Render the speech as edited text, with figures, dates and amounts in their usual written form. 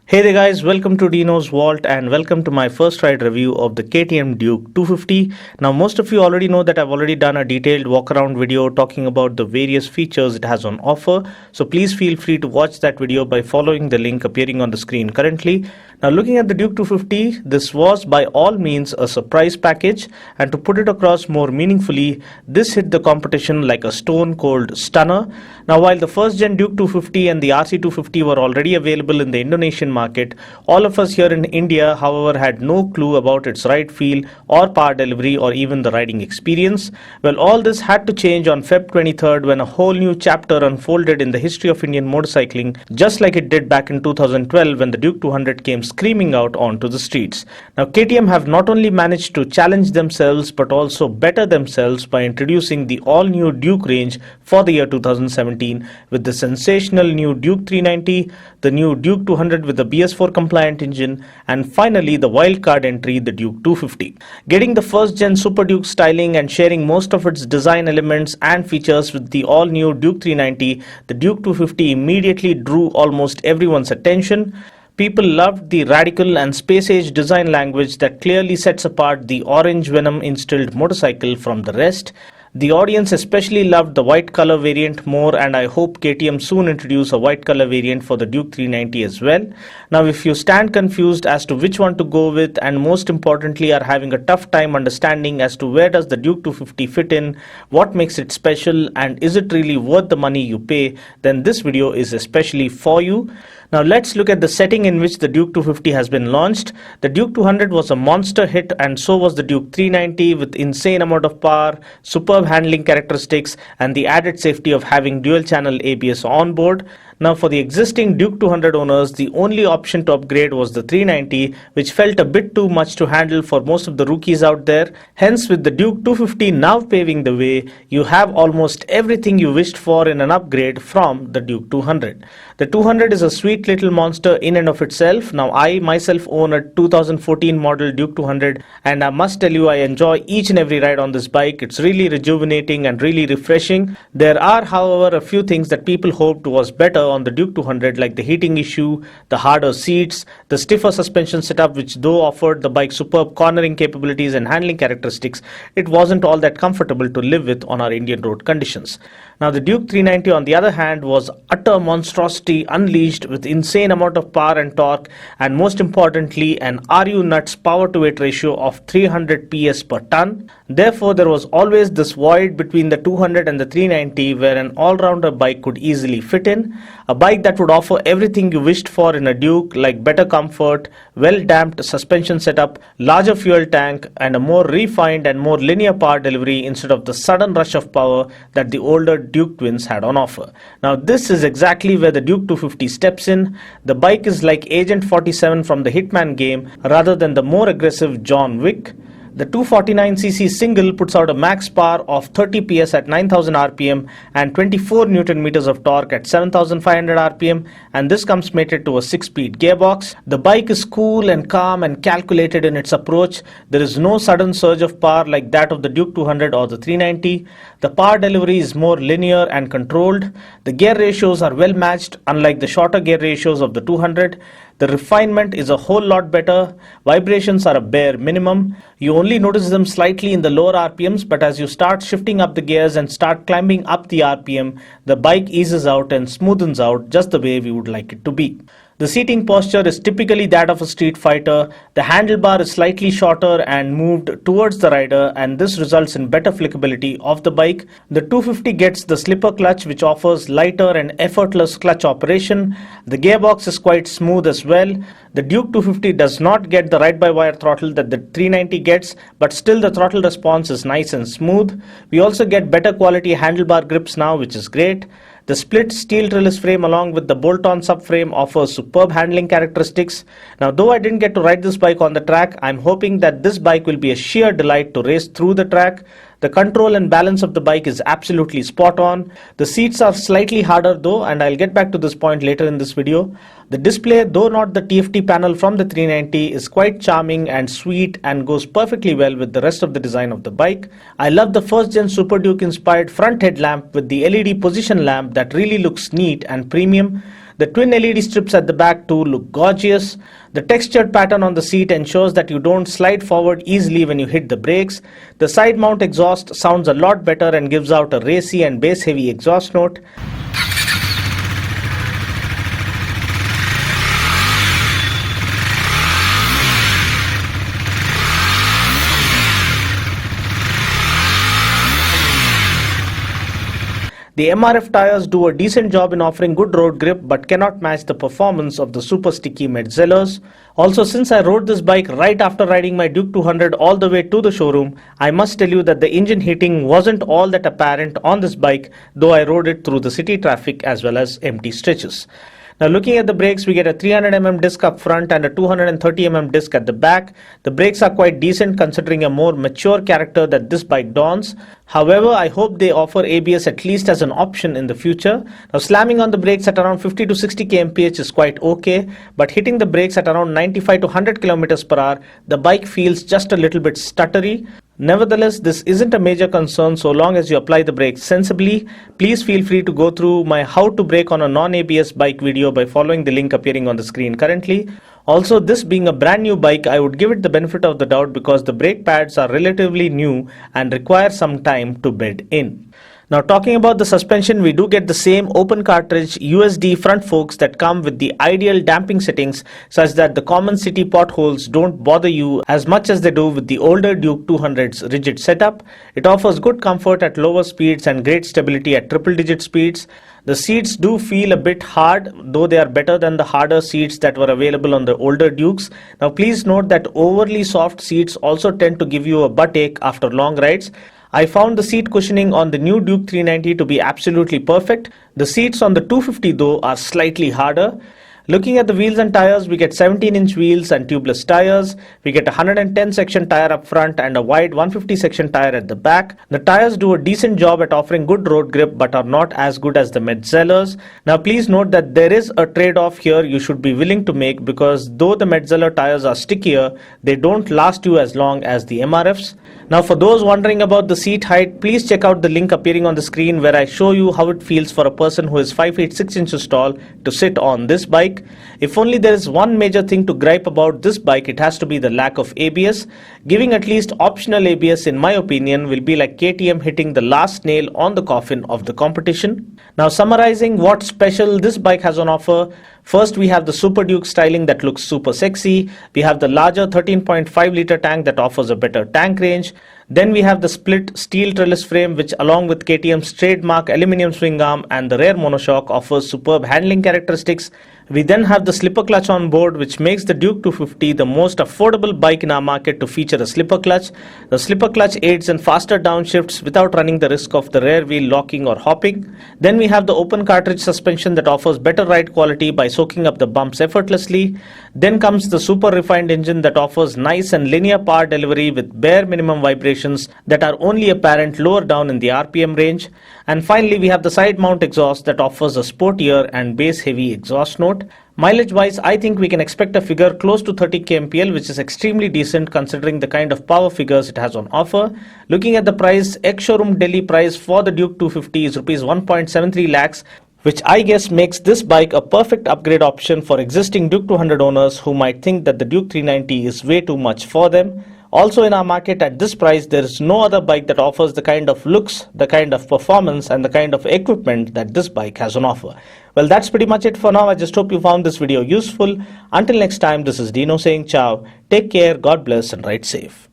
Hey there guys, welcome to Dinos Vault and welcome to my first ride review of the KTM Duke 250. Now most of you already know that I've already done a detailed walk around video talking about the various features it has on offer. So please feel free to watch that video by following the link appearing on the screen currently. Now looking at the Duke 250, this was by all means a surprise package, and to put it across more meaningfully, this hit the competition like a stone cold stunner. Now while the first gen Duke 250 and the RC 250 were already available in the Indonesian market, all of us here in India, however, had no clue about its ride feel or power delivery or even the riding experience. Well, all this had to change on Feb 23rd when a whole new chapter unfolded in the history of Indian motorcycling, just like it did back in 2012 when the Duke 200 came screaming out onto the streets. Now KTM have not only managed to challenge themselves but also better themselves by introducing the all-new Duke range for the year 2017 with the sensational new Duke 390, the new Duke 200 with the BS4 compliant engine, and finally the wildcard entry, the Duke 250. Getting the first gen Super Duke styling and sharing most of its design elements and features with the all-new Duke 390, the Duke 250 immediately drew almost everyone's attention. People loved the radical and space-age design language that clearly sets apart the orange venom-instilled motorcycle from the rest. The audience especially loved the white color variant more, and I hope KTM soon introduce a white color variant for the Duke 390 as well. Now if you stand confused as to which one to go with, and most importantly are having a tough time understanding as to where does the Duke 250 fit in, what makes it special, and is it really worth the money you pay, then this video is especially for you. Now let's look at the setting in which the Duke 250 has been launched. The Duke 200 was a monster hit, and so was the Duke 390 with insane amount of power, superb handling characteristics, and the added safety of having dual channel ABS on board. Now for the existing Duke 200 owners, the only option to upgrade was the 390, which felt a bit too much to handle for most of the rookies out there. Hence, with the Duke 250 now paving the way, you have almost everything you wished for in an upgrade from the Duke 200. The 200 is a sweet little monster in and of itself. Now I myself own a 2014 model Duke 200, and I must tell you I enjoy each and every ride on this bike. It's really rejuvenating and really refreshing. There are, however, a few things that people hoped was better on the Duke 200, like the heating issue, the harder seats, the stiffer suspension setup, which though offered the bike superb cornering capabilities and handling characteristics, it wasn't all that comfortable to live with on our Indian road conditions. Now the Duke 390 on the other hand was utter monstrosity unleashed with insane amount of power and torque, and most importantly an RU nuts power to weight ratio of 300 PS per ton. Therefore there was always this void between the 200 and the 390 where an all-rounder bike could easily fit in. A bike that would offer everything you wished for in a Duke, like better comfort, well-damped suspension setup, larger fuel tank, and a more refined and more linear power delivery instead of the sudden rush of power that the older Duke twins had on offer. Now this is exactly where the Duke 250 steps in. The bike is like Agent 47 from the Hitman game rather than the more aggressive John Wick. The 249cc single puts out a max power of 30 PS at 9000 RPM and 24 Newton meters of torque at 7500 RPM, and this comes mated to a 6-speed gearbox. The bike is cool and calm and calculated in its approach. There is no sudden surge of power like that of the Duke 200 or the 390. The power delivery is more linear and controlled. The gear ratios are well matched, unlike the shorter gear ratios of the 200. The refinement is a whole lot better. Vibrations are a bare minimum. You only notice them slightly in the lower RPMs, but as you start shifting up the gears and start climbing up the RPM, the bike eases out and smoothens out just the way we would like it to be. The seating posture is typically that of a street fighter. The handlebar is slightly shorter and moved towards the rider, and this results in better flickability of the bike. The 250 gets the slipper clutch, which offers lighter and effortless clutch operation. The gearbox is quite smooth as well. The Duke 250 does not get the ride-by-wire throttle that the 390 gets, but still the throttle response is nice and smooth. We also get better quality handlebar grips now, which is great. The split steel trellis frame along with the bolt-on subframe offers superb handling characteristics. Now though I didn't get to ride this bike on the track, I'm hoping that this bike will be a sheer delight to race through the track. The control and balance of the bike is absolutely spot on. The seats are slightly harder though, and I'll get back to this point later in this video. The display, though not the TFT panel from the 390, is quite charming and sweet and goes perfectly well with the rest of the design of the bike. I love the first gen Super Duke inspired front headlamp with the LED position lamp that really looks neat and premium. The twin LED strips at the back too look gorgeous. The textured pattern on the seat ensures that you don't slide forward easily when you hit the brakes. The side mount exhaust sounds a lot better and gives out a racy and bass heavy exhaust note. The MRF tires do a decent job in offering good road grip but cannot match the performance of the super sticky Metzeller's. Also, since I rode this bike right after riding my Duke 200 all the way to the showroom, I must tell you that the engine heating wasn't all that apparent on this bike, though I rode it through the city traffic as well as empty stretches. Now looking at the brakes, we get a 300mm disc up front and a 230mm disc at the back. The brakes are quite decent considering a more mature character that this bike dons. However, I hope they offer ABS at least as an option in the future. Now slamming on the brakes at around 50 to 60 kmph is quite okay, but hitting the brakes at around 95 to 100 km per hour, the bike feels just a little bit stuttery. Nevertheless, this isn't a major concern so long as you apply the brakes sensibly. Please feel free to go through my how to brake on a non-ABS bike video by following the link appearing on the screen currently. Also, this being a brand new bike, I would give it the benefit of the doubt because the brake pads are relatively new and require some time to bed in. Now talking about the suspension, we do get the same open cartridge USD front forks that come with the ideal damping settings such that the common city potholes don't bother you as much as they do with the older Duke 200's rigid setup. It offers good comfort at lower speeds and great stability at triple digit speeds. The seats do feel a bit hard, though they are better than the harder seats that were available on the older Dukes. Now please note that overly soft seats also tend to give you a butt ache after long rides. I found the seat cushioning on the new Duke 390 to be absolutely perfect. The seats on the 250 though are slightly harder. Looking at the wheels and tires, we get 17-inch wheels and tubeless tires. We get a 110 section tire up front and a wide 150 section tire at the back. The tires do a decent job at offering good road grip but are not as good as the Metzeller's. Now please note that there is a trade-off here you should be willing to make because though the Metzeller tires are stickier, they don't last you as long as the MRFs. Now for those wondering about the seat height, please check out the link appearing on the screen where I show you how it feels for a person who is 5 feet 6 inches tall to sit on this bike. If only there is one major thing to gripe about this bike, it has to be the lack of ABS. Giving at least optional ABS in my opinion will be like KTM hitting the last nail on the coffin of the competition. Now summarizing what special this bike has on offer. First, we have the Super Duke styling that looks super sexy. We have the larger 13.5 liter tank that offers a better tank range. Then we have the split steel trellis frame which along with KTM's trademark aluminium swing arm and the rear monoshock offers superb handling characteristics. We then have the slipper clutch on board which makes the Duke 250 the most affordable bike in our market to feature a slipper clutch. The slipper clutch aids in faster downshifts without running the risk of the rear wheel locking or hopping. Then we have the open cartridge suspension that offers better ride quality by soaking up the bumps effortlessly. Then comes the super refined engine that offers nice and linear power delivery with bare minimum vibrations that are only apparent lower down in the RPM range. And finally we have the side mount exhaust that offers a sportier and bass heavy exhaust note. Mileage wise, I think we can expect a figure close to 30 kmpl, which is extremely decent considering the kind of power figures it has on offer. Looking at the price, ex-showroom Delhi price for the Duke 250 is Rs 1.73 lakhs, which I guess makes this bike a perfect upgrade option for existing Duke 200 owners who might think that the Duke 390 is way too much for them. Also in our market at this price, there is no other bike that offers the kind of looks, the kind of performance and the kind of equipment that this bike has on offer. Well, that's pretty much it for now. I just hope you found this video useful. Until next time, this is Dino saying ciao. Take care, God bless and ride safe.